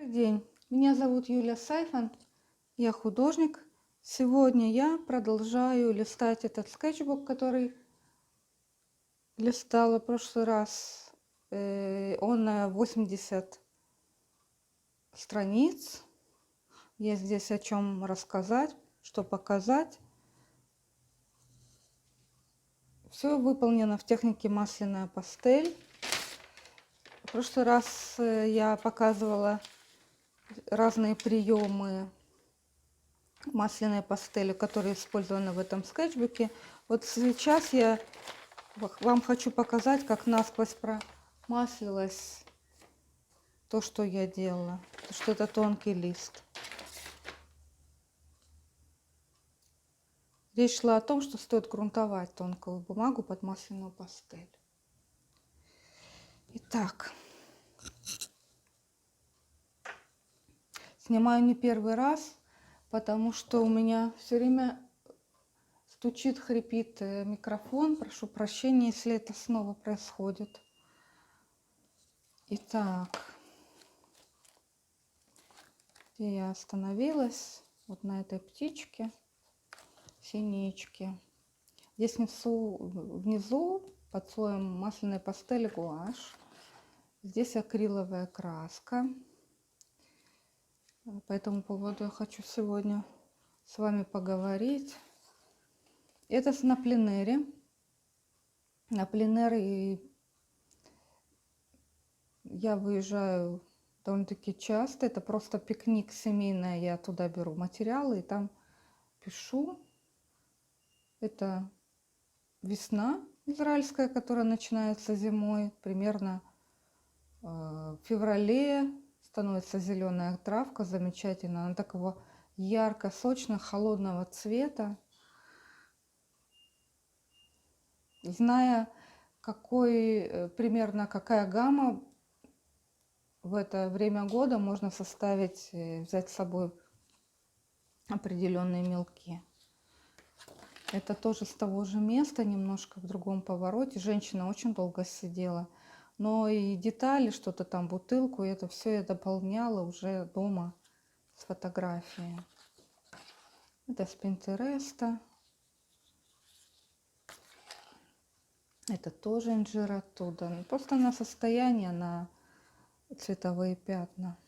Добрый день, меня зовут Юлия Сайфан, я художник. Сегодня я продолжаю листать этот скетчбук, который листала в прошлый раз. Он на 80 страниц. Есть здесь о чем рассказать, что показать. Все выполнено в технике масляная пастель. В прошлый раз я показывала разные приемы масляной пастели, которые использованы в этом скетчбуке. Вот сейчас я вам хочу показать, как насквозь промаслилось то, что я делала. Потому что это тонкий лист. Речь шла о том, что стоит грунтовать тонкую бумагу под масляную пастель. Итак, снимаю не первый раз, потому что у меня все время стучит, хрипит микрофон. Прошу прощения, если это снова происходит. Итак, где я остановилась? Вот на этой птичке, синичке. Здесь внизу под слоем масляной пастели гуашь. Здесь акриловая краска. По этому поводу я хочу сегодня с вами поговорить. Это на пленэре. На пленэр я выезжаю довольно-таки часто. Это просто пикник семейный. Я туда беру материалы и там пишу. Это весна израильская, которая начинается зимой. Примерно в феврале становится зеленая травка, замечательно. Она такого ярко, сочно, холодного цвета. Зная, примерно какая гамма в это время года, можно составить, взять с собой определенные мелки. Это тоже с того же места, немножко в другом повороте. Женщина очень долго сидела. Но и детали, что-то там, бутылку, это все я дополняла уже дома с фотографией. Это с Пинтереста. Это тоже инжир оттуда. Просто на состояние, на цветовые пятна.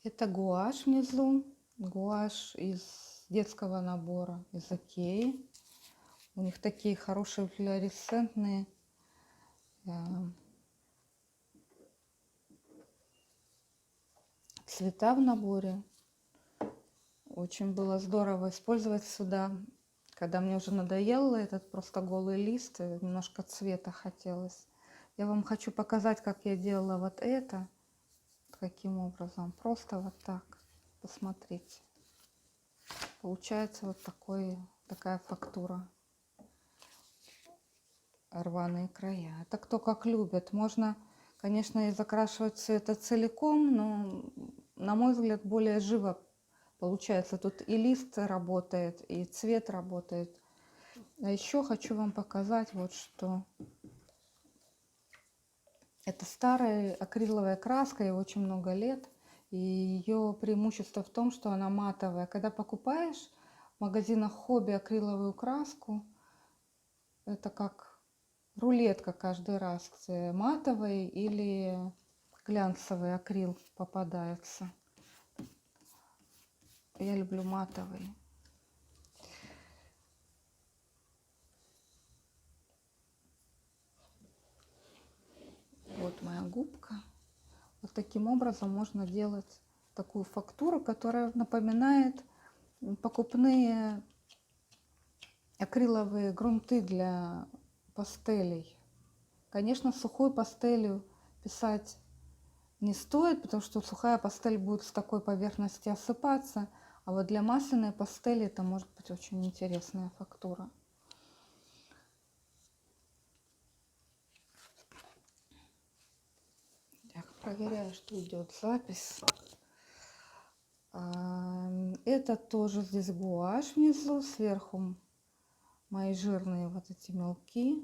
Это гуашь внизу. Гуашь из детского набора, из Икеи. У них такие хорошие флуоресцентные цвета в наборе. Очень было здорово использовать сюда, когда мне уже надоел этот просто голый лист, немножко цвета хотелось. Я вам хочу показать, как я делала вот это. Каким образом? Просто вот так. Посмотрите. Получается вот такая фактура. Рваные края. Это кто как любит. Можно, конечно, и закрашивать все это целиком, но, на мой взгляд, более живо получается. Тут и лист работает, и цвет работает. А еще хочу вам показать вот что. Это старая акриловая краска, ей очень много лет. И ее преимущество в том, что она матовая. Когда покупаешь в магазинах хобби акриловую краску, это как рулетка каждый раз, где матовый или глянцевый акрил попадается. Я люблю матовый. Вот моя губка. Вот таким образом можно делать такую фактуру, которая напоминает покупные акриловые грунты для пастелей. Конечно, сухой пастелью писать не стоит, потому что сухая пастель будет с такой поверхности осыпаться. А вот для масляной пастели это может быть очень интересная фактура. Так, проверяю, что идет запись. Это тоже здесь гуашь внизу, сверху мои жирные вот эти мелки.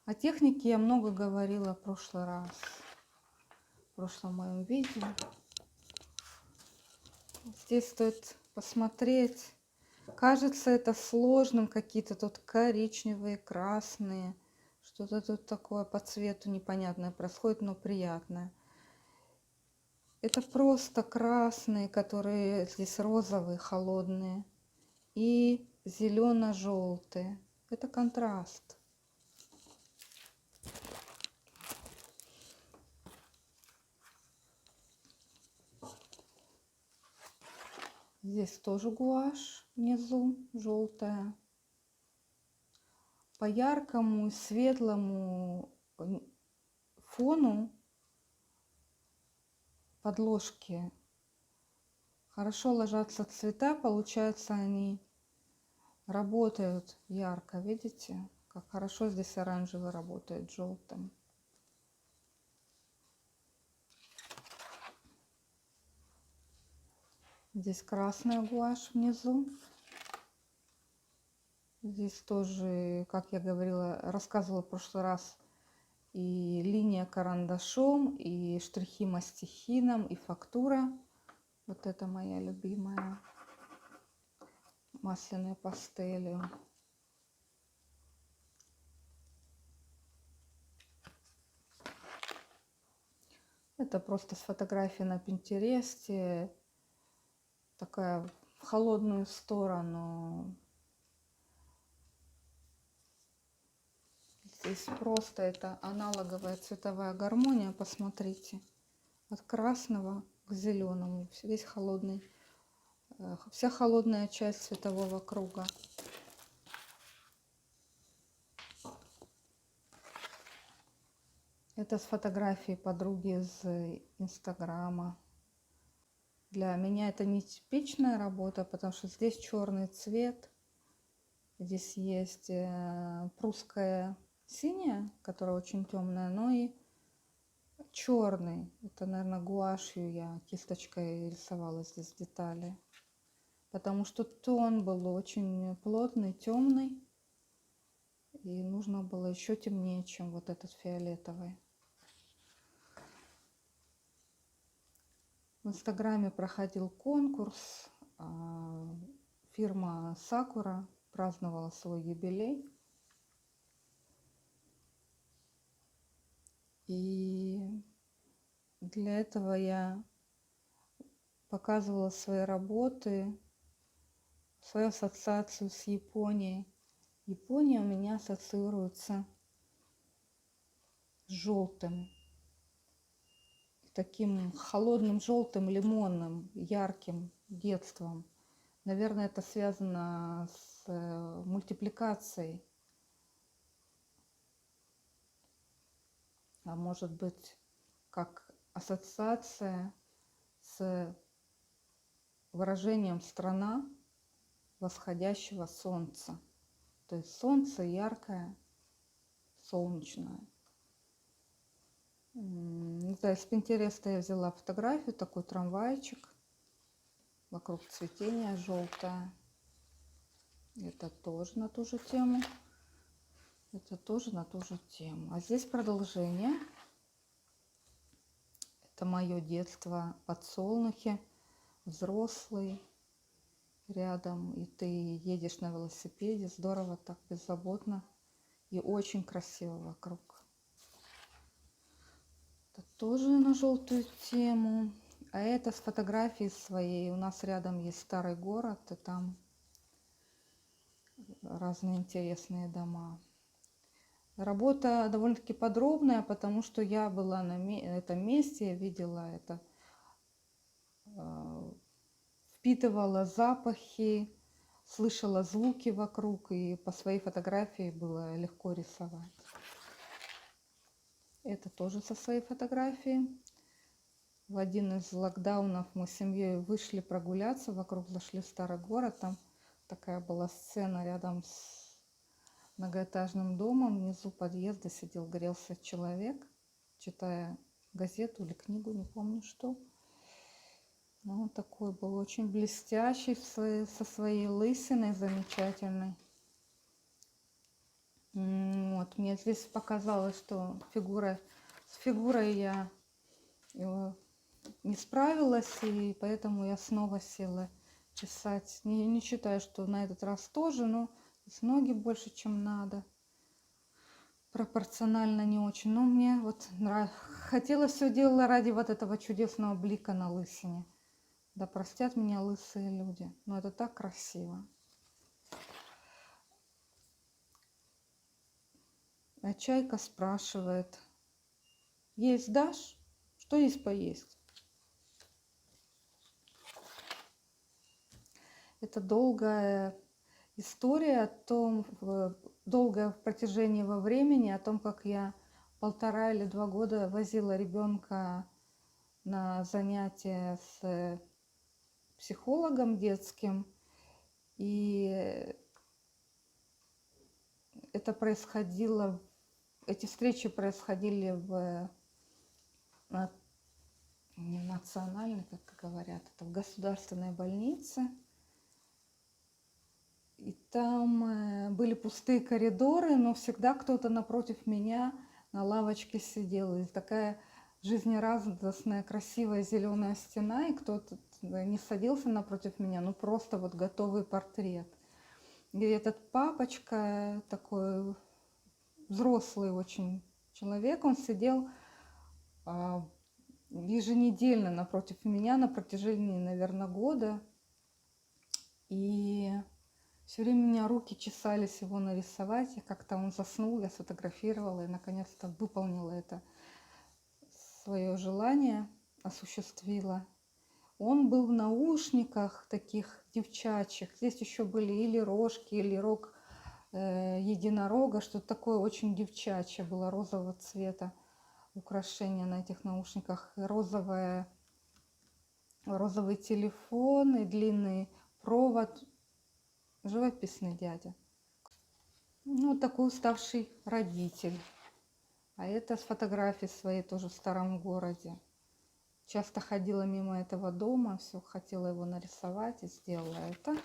О технике я много говорила в прошлый раз, в прошлом моем видео. Здесь стоит посмотреть. Кажется это сложным, какие-то тут коричневые, красные. Что-то тут такое по цвету непонятное происходит, но приятное. Это просто красные, которые здесь розовые, холодные. И зелено-желтые. Это контраст. Здесь тоже гуашь внизу, желтая. По яркому и светлому фону подложки хорошо ложатся цвета, получается, они работают ярко. Видите, как хорошо здесь оранжевый работает желтым. Здесь красная гуашь внизу. Здесь тоже, как я говорила, рассказывала в прошлый раз, и линия карандашом, и штрихи мастихином, и фактура. Вот это моя любимая масляная пастелью. Это просто с фотографии на Пинтересте. Такая в холодную сторону. Здесь просто это аналоговая цветовая гармония. Посмотрите. От красного к зеленому. Весь холодный. Вся холодная часть цветового круга. Это с фотографии подруги из Инстаграма. Для меня это не типичная работа, потому что здесь черный цвет. Здесь есть прусская синяя, которая очень темная, но и черный. Это, наверное, гуашью я кисточкой рисовала здесь детали. Потому что тон был очень плотный, темный. И нужно было еще темнее, чем вот этот фиолетовый. В Инстаграме проходил конкурс. Фирма Sakura праздновала свой юбилей. И для этого я показывала свои работы, свою ассоциацию с Японией. Япония у меня ассоциируется с желтым. Таким холодным, желтым, лимонным, ярким детством. Наверное, это связано с мультипликацией. А может быть, как ассоциация с выражением «страна восходящего солнца». То есть солнце яркое, солнечное. Не знаю, с Пинтереста я взяла фотографию, такой трамвайчик. Вокруг цветения желтое. Это тоже на ту же тему. Это тоже на ту же тему. А здесь продолжение. Это мое детство, подсолнухи, взрослый рядом. И ты едешь на велосипеде. Здорово, так беззаботно. И очень красиво вокруг. Это тоже на желтую тему. А это с фотографией своей. У нас рядом есть старый город, и там разные интересные дома. Работа довольно-таки подробная, потому что я была на этом месте, я видела это, впитывала запахи, слышала звуки вокруг, и по своей фотографии было легко рисовать. Это тоже со своей фотографии. В один из локдаунов мы с семьей вышли прогуляться, вокруг зашли в старый город, там такая была сцена рядом с многоэтажным домом. Внизу подъезда сидел, грелся человек, читая газету или книгу, не помню что. Но он такой был очень блестящий, со своей лысиной замечательной. Вот, мне здесь показалось, что с фигурой я не справилась, и поэтому я снова села писать. Не считаю, что на этот раз тоже, но с ноги больше, чем надо. Пропорционально не очень. Но мне вот хотела, все делала ради вот этого чудесного блика на лысине. Да простят меня лысые люди, но это так красиво. А Чайка спрашивает: есть дашь? Что есть поесть? Это долгая история о том, долгое в протяжении во времени, о том, как я 1,5 или 2 года возила ребенка на занятия с психологом детским. И это происходило, эти встречи происходили в не национальной, как говорят, это в государственной больнице. И там были пустые коридоры, но всегда кто-то напротив меня на лавочке сидел. И такая жизнерадостная, красивая зеленая стена, и кто-то не садился напротив меня, ну просто вот готовый портрет. И этот папочка, такой взрослый очень человек, он сидел еженедельно напротив меня на протяжении, наверное, года. И все время у меня руки чесались его нарисовать. И как-то он заснул, я сфотографировала и наконец-то выполнила это свое желание, осуществила. Он был в наушниках таких девчачьих. Здесь еще были или рожки, или рог единорога, что-то такое очень девчачье было, розового цвета. Украшение на этих наушниках, розовый телефон и длинный провод. Живописный дядя. Ну, такой уставший родитель. А это с фотографии своей тоже в старом городе. Часто ходила мимо этого дома, все хотела его нарисовать и сделала это.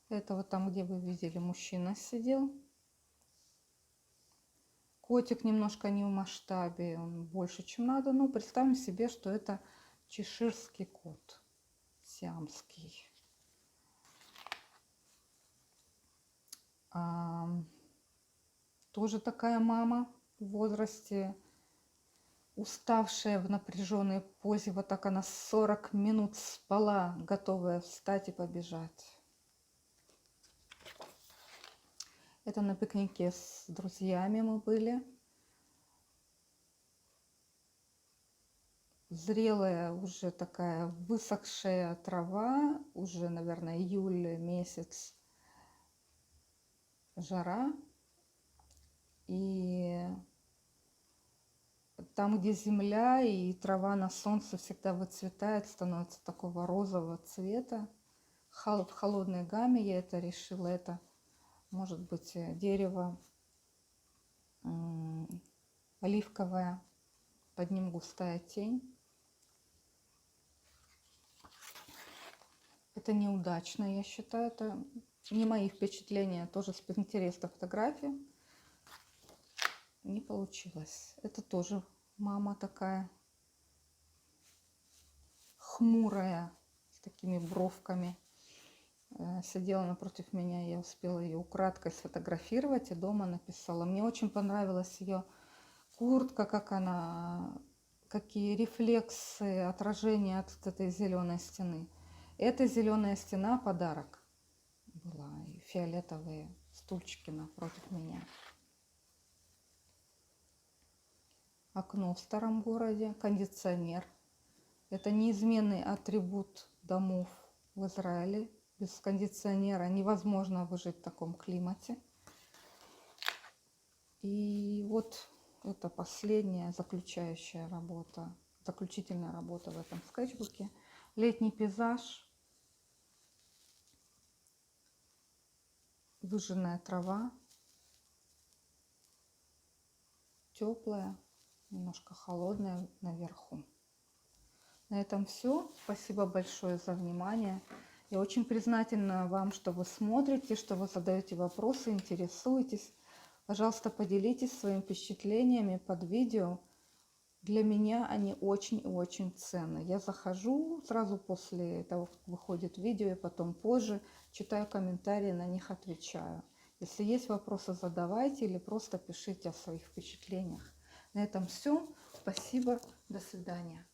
Это вот там, где вы видели, мужчина сидел. Котик немножко не в масштабе, он больше, чем надо. Ну, представим себе, что это чеширский кот, сиамский. Тоже такая мама в возрасте, уставшая в напряженной позе. Вот так она 40 минут спала, готовая встать и побежать. Это на пикнике с друзьями мы были. Зрелая уже такая высохшая трава, уже, наверное, июль месяц, жара. И там, где земля и трава на солнце всегда выцветает, становится такого розового цвета. В холодной гамме я это решила. Это может быть дерево оливковое, под ним густая тень. Это неудачно, я считаю. Это не мои впечатления, тоже с Пинтереста фотографии. Не получилось. Это тоже мама такая хмурая, с такими бровками. Сидела напротив меня, я успела ее украдкой сфотографировать и дома написала. Мне очень понравилась ее куртка, как она, какие рефлексы, отражения от этой зеленой стены. Эта зеленая стена подарок была, и фиолетовые стульчики напротив меня. Окно в старом городе, кондиционер. Это неизменный атрибут домов в Израиле. Без кондиционера невозможно выжить в таком климате. И вот это последняя заключительная работа в этом скетчбуке. Летний пейзаж, выжженная трава, теплая, немножко холодная наверху. На этом все. Спасибо большое за внимание. Я очень признательна вам, что вы смотрите, что вы задаете вопросы, интересуетесь. Пожалуйста, поделитесь своими впечатлениями под видео. Для меня они очень и очень ценны. Я захожу сразу после того, как выходит видео, и потом позже читаю комментарии, на них отвечаю. Если есть вопросы, задавайте или просто пишите о своих впечатлениях. На этом все. Спасибо. До свидания.